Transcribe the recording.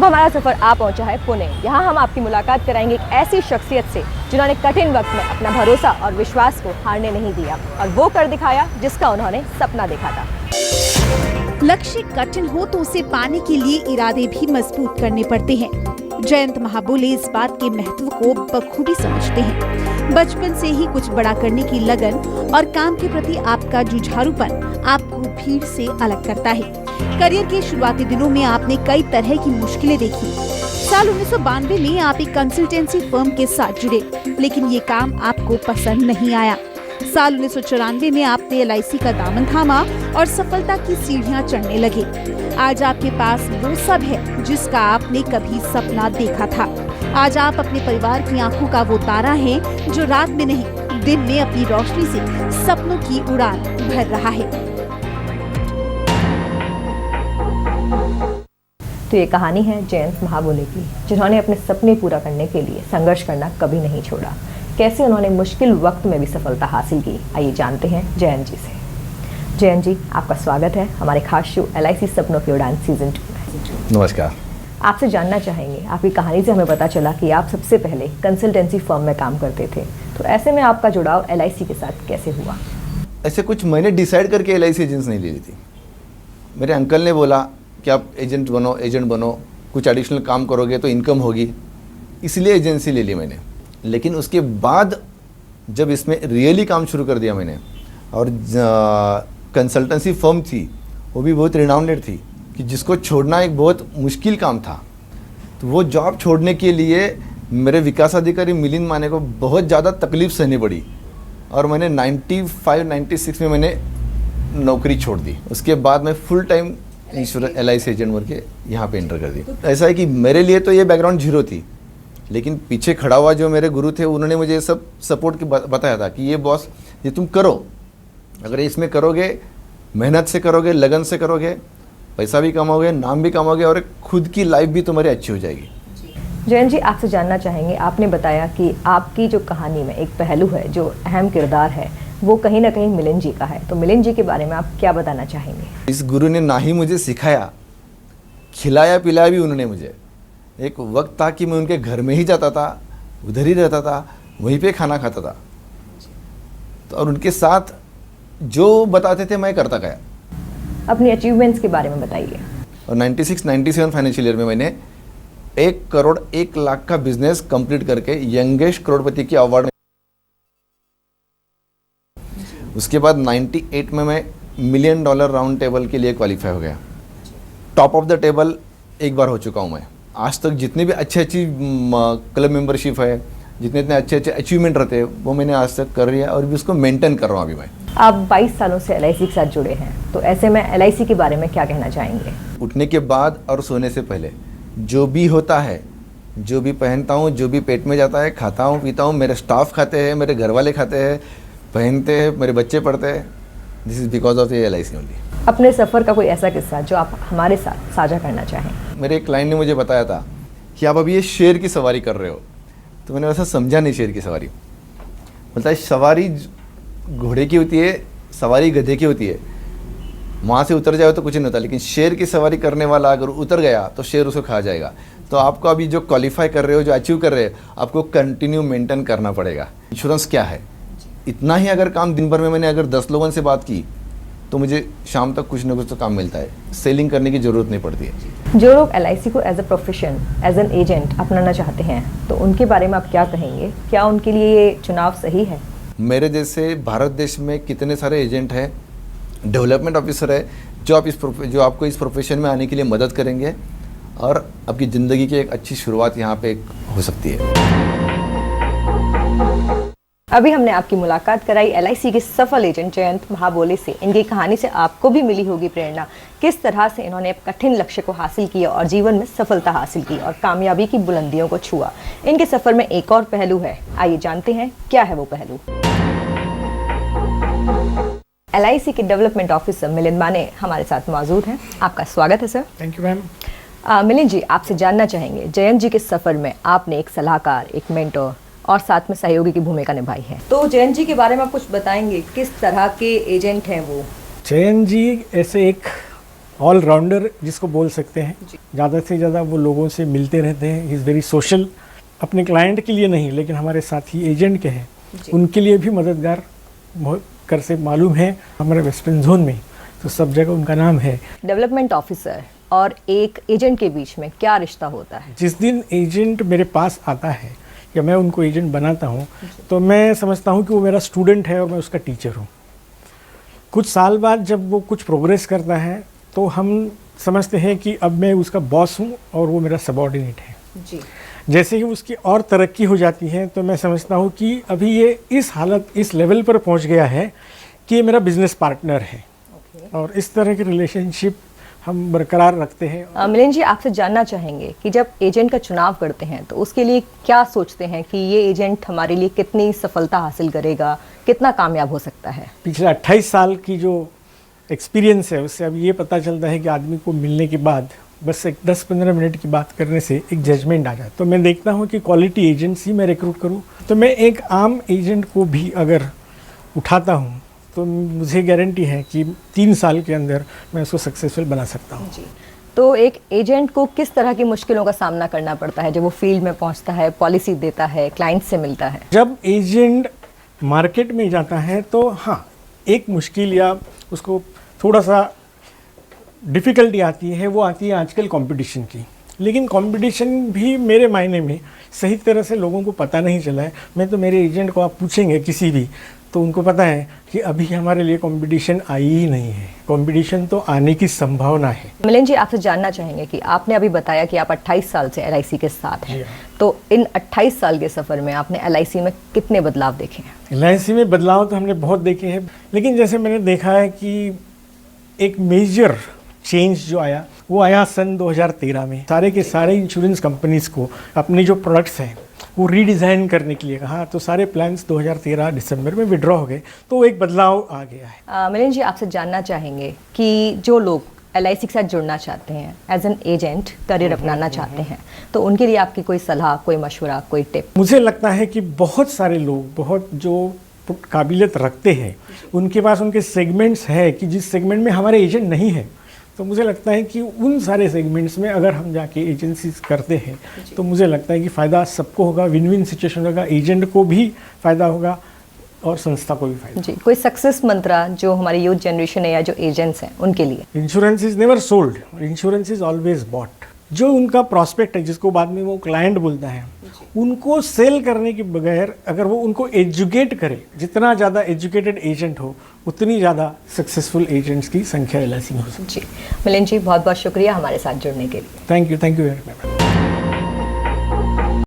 अब हमारा सफर आ पहुंचा है पुणे। यहाँ हम आपकी मुलाकात कराएंगे एक ऐसी शख्सियत से जिन्होंने कठिन वक्त में अपना भरोसा और विश्वास को हारने नहीं दिया और वो कर दिखाया जिसका उन्होंने सपना देखा था। लक्ष्य कठिन हो तो उसे पाने के लिए इरादे भी मजबूत करने पड़ते हैं। जयंत महाबोले इस बात के महत्व को बखूबी समझते हैं। बचपन से ही कुछ बड़ा करने की लगन और काम के प्रति आपका जुझारूपन आपको भीड़ से अलग करता है। करियर के शुरुआती दिनों में आपने कई तरह की मुश्किलें देखी। साल 1992 में आप एक कंसल्टेंसी फर्म के साथ जुड़े, लेकिन ये काम आपको पसंद नहीं आया। साल 1994 में आपने LIC का दामन थामा और सफलता की सीढ़ियां चढ़ने लगे। आज आपके पास वो सब है जिसका आपने कभी सपना देखा था। आज आप अपने परिवार की आंखों का वो तारा हैं जो रात में नहीं दिन में अपनी रोशनी से सपनों की उड़ान भर रहा है। तो ये कहानी है जयंत महाबोले की, जिन्होंने अपने सपने पूरा करने के लिए संघर्ष करना कभी नहीं छोड़ा। कैसे उन्होंने मुश्किल वक्त में भी सफलता हासिल की, आइए जानते हैं जयंत जी से। जयंत जी, आपका स्वागत है हमारे खास शो LIC सपनों की उड़ान सीजन 2 में। नमस्कार। आपसे जानना चाहेंगे, आपकी कहानी से हमें पता चला कि आप सबसे पहले कंसल्टेंसी फर्म में काम करते थे, तो ऐसे में आपका जुड़ाव LIC के साथ कैसे हुआ? ऐसे कुछ मैंने डिसाइड करके LIC एजेंट्स नहीं ले ली थी। मेरे अंकल ने बोला कि आप एजेंट बनो, कुछ एडिशनल काम करोगे तो इनकम होगी, इसलिए एजेंसी ले ली मैंने। लेकिन उसके बाद जब इसमें रियली काम शुरू कर दिया मैंने, और कंसल्टेंसी फर्म थी वो भी बहुत रिनाउंडेड थी कि जिसको छोड़ना एक बहुत मुश्किल काम था। तो वो जॉब छोड़ने के लिए मेरे विकास अधिकारी मिलिंद माने को बहुत ज़्यादा तकलीफ सहनी पड़ी और मैंने 95-96 में मैंने नौकरी छोड़ दी। उसके बाद मैं full time insurance LIC agent बन के यहाँ पे एंटर कर दी। ऐसा है कि मेरे लिए तो ये बैकग्राउंड जीरो थी, लेकिन पीछे खड़ा हुआ जो मेरे गुरु थे उन्होंने मुझे सब सपोर्ट के बताया था कि ये बॉस ये तुम करो, अगर इसमें करोगे, मेहनत से करोगे, लगन से करोगे, पैसा भी कमाओगे, नाम भी कमाओगे और खुद की लाइफ भी तुम्हारी अच्छी हो जाएगी। जयंत जी, आपसे जानना चाहेंगे, आपने बताया कि आपकी जो कहानी में एक पहलू है जो अहम किरदार है वो कहीं ना कहीं मिलिंद जी का है, तो मिलिंद जी के बारे में आप क्या बताना चाहेंगे? इस गुरु ने ना ही मुझे सिखाया, खिलाया पिलाया भी उन्होंने मुझे। एक वक्त था कि मैं उनके घर में ही जाता था, उधर ही रहता था, वहीं पे खाना खाता था, तो और उनके साथ जो बताते थे मैं करता गया। अपनी अचीवमेंट्स के बारे में बताइए। और 96-97 फाइनेंशियल ईयर में मैंने 1 करोड़ 1 लाख का बिजनेस कंप्लीट करके यंगेस्ट करोड़पति की अवार्ड। उसके बाद 98 में मैं $1 मिलियन राउंड टेबल के लिए क्वालिफाई हो गया। टॉप ऑफ द टेबल एक बार हो चुका हूँ मैं। आज तक जितनी भी अच्छी क्लब मेंबरशिप है, जितने इतने अच्छे अचीवमेंट रहते हैं वो मैंने आज तक कर लिया और भी उसको मेंटेन कर रहा हूँ अभी मैं। आप 22 सालों से LIC के साथ जुड़े हैं, तो ऐसे में LIC के बारे में क्या कहना चाहेंगे? उठने के बाद और सोने से पहले जो भी होता है, जो भी पहनता हूँ, जो भी पेट में जाता है, खाता हूँ पीता हूँ, मेरे स्टाफ खाते हैं, मेरे घर वाले खाते हैं, पहनते हैं, मेरे बच्चे पढ़ते हैं, दिस इज़ बिकॉज ऑफ ये LIC ओनली। अपने सफ़र का कोई ऐसा किस्सा जो आप हमारे साथ साझा करना चाहें? मेरे एक क्लाइंट ने मुझे बताया था कि आप अभी ये शेर की सवारी कर रहे हो, तो मैंने वैसा समझा नहीं शेर की सवारी। बोलता है सवारी घोड़े की होती है, सवारी गधे की होती है, वहाँ से उतर जाओ तो कुछ नहीं होता, लेकिन शेर की सवारी करने वाला अगर उतर गया तो शेर उसको खा जाएगा। तो आपको अभी जो क्वालिफाई कर रहे हो, जो अचीव कर रहे हो, आपको कंटिन्यू मेंटेन करना पड़ेगा। इंश्योरेंस क्या है, इतना ही अगर काम दिन भर में मैंने अगर 10 लोगों से बात की तो मुझे शाम तक कुछ ना कुछ तो काम मिलता है, सेलिंग करने की ज़रूरत नहीं पड़ती है। जो लोग LIC को as a profession, as an agent अपनाना चाहते हैं, तो उनके बारे में आप क्या कहेंगे? क्या उनके लिए ये चुनाव सही है? मेरे जैसे भारत देश में कितने सारे एजेंट हैं, डेवलपमेंट ऑफिसर है, जो आपको इस प्रोफेशन में आने के लिए मदद करेंगे और आपकी ज़िंदगी की एक अच्छी शुरुआत यहाँ पे हो सकती है। अभी हमने आपकी मुलाकात कराई LIC के सफल एजेंट जयंत महाबोले से। इनकी कहानी से आपको भी मिली होगी प्रेरणा, किस तरह से इन्होंने कठिन लक्ष्य को हासिल किया और जीवन में सफलता हासिल की और कामयाबी की बुलंदियों को छुआ। इनके सफर में एक और पहलू है, आइए जानते हैं क्या है वो पहलू। LIC के डेवलपमेंट ऑफिसर मिलिंद माने हमारे साथ मौजूद हैं। आपका स्वागत है sir. Thank you ma'am. Milind ji, आपसे जानना चाहेंगे, जयंत जी के सफर में आपने एक सलाहकार, एक मेंटर और साथ में सहयोगी की भूमिका निभाई है, तो जयंत जी के बारे में आप कुछ बताएंगे, किस तरह के एजेंट हैं वो? जयंत जी ऐसे एक ऑलराउंडर जिसको बोल सकते हैं। ज़्यादा से ज़्यादा वो लोगों से मिलते रहते हैं, ही इज़ वेरी सोशल। अपने क्लाइंट के लिए नहीं, लेकिन हमारे साथी एजेंट के हैं उनके लिए भी मददगार कर से मालूम है। हमारे वेस्टर्न जोन में तो सब जगह उनका नाम है। डेवलपमेंट ऑफिसर और एक एजेंट के बीच में क्या रिश्ता होता है? जिस दिन एजेंट मेरे पास आता है या मैं उनको एजेंट बनाता हूँ तो मैं समझता हूँ कि वो मेरा स्टूडेंट है और मैं उसका टीचर हूँ। कुछ साल बाद जब वो कुछ प्रोग्रेस करता है तो हम समझते हैं कि अब मैं उसका बॉस हूँ और वो मेरा सबऑर्डिनेट है जी। जैसे ही उसकी और तरक्की हो जाती है तो मैं समझता हूँ कि अभी ये इस हालत, इस लेवल पर पहुँच गया है कि ये मेरा बिजनेस पार्टनर है। और इस तरह की रिलेशनशिप हम बरकरार रखते हैं। मिलिंद जी, आपसे जानना चाहेंगे कि जब एजेंट का चुनाव करते हैं तो उसके लिए क्या सोचते हैं कि ये एजेंट हमारे लिए कितनी सफलता हासिल करेगा, कितना कामयाब हो सकता है? पिछले 28 साल की जो एक्सपीरियंस है उससे अब ये पता चलता है कि आदमी को मिलने के बाद बस एक 10-15 मिनट की बात करने से एक जजमेंट आ जाता है। तो मैं देखता हूँ कि क्वालिटी एजेंसी में रिक्रूट करूँ तो मैं एक आम एजेंट को भी अगर उठाता हूँ तो मुझे गारंटी है कि 3 साल के अंदर मैं उसको सक्सेसफुल बना सकता हूँ। जी। तो एक एजेंट को किस तरह की मुश्किलों का सामना करना पड़ता है जब वो फील्ड में पहुंचता है, पॉलिसी देता है, क्लाइंट से मिलता है? जब एजेंट मार्केट में जाता है तो हाँ, एक मुश्किल या उसको थोड़ा सा डिफ़िकल्टी आती है, वो आती है आजकल कंपटीशन की। लेकिन कंपटीशन भी मेरे मायने में सही तरह से लोगों को पता नहीं चला है। मैं तो मेरे एजेंट को आप पूछेंगे किसी भी तो उनको पता है कि अभी हमारे लिए कंपटीशन आई ही नहीं है, कंपटीशन तो आने की संभावना है। मिलिंद जी, आपसे जानना चाहेंगे कि आपने अभी बताया कि आप 28 साल से LIC के साथ हैं, तो इन 28 साल के सफ़र में आपने LIC में कितने बदलाव देखे हैं? LIC में बदलाव तो हमने बहुत देखे हैं, लेकिन जैसे मैंने देखा है कि एक मेजर चेंज जो आया वो आया सन 2013 में। सारे के सारे इंश्योरेंस कंपनीज को अपने जो प्रोडक्ट्स हैं वो रीडिज़ाइन करने के लिए कहा, तो सारे प्लान्स 2013 दिसंबर में विड्रॉ हो गए, तो एक बदलाव आ गया है। मिलिंद जी, आपसे जानना चाहेंगे कि जो लोग LIC के साथ जुड़ना चाहते हैं, एज एन एजेंट करियर अपनाना चाहते हैं, तो उनके लिए आपकी कोई सलाह, कोई मशवरा, कोई टिप? मुझे लगता है कि बहुत सारे लोग बहुत जो काबिलियत रखते हैं उनके पास उनके सेगमेंट्स है कि जिस सेगमेंट में हमारे एजेंट नहीं है, तो मुझे लगता है कि उन सारे सेगमेंट्स में अगर हम जाके एजेंसीज करते हैं तो मुझे लगता है कि फ़ायदा सबको होगा, विन विन सिचुएशन होगा, एजेंट को भी फ़ायदा होगा और संस्था को भी फायदा। जी, कोई सक्सेस मंत्रा जो हमारी यूथ जनरेशन है या जो एजेंट्स हैं उनके लिए? Insurance is never sold, insurance is always bought. जो उनका प्रॉस्पेक्ट है, जिसको बाद में वो क्लाइंट बोलता है, उनको सेल करने के बगैर अगर वो उनको एजुकेट करे, जितना ज़्यादा एजुकेटेड एजेंट हो उतनी ज़्यादा सक्सेसफुल एजेंट्स की संख्या LIC में हो सकती है। जी, मिलिंद जी, बहुत बहुत शुक्रिया हमारे साथ जुड़ने के लिए। Thank you very much.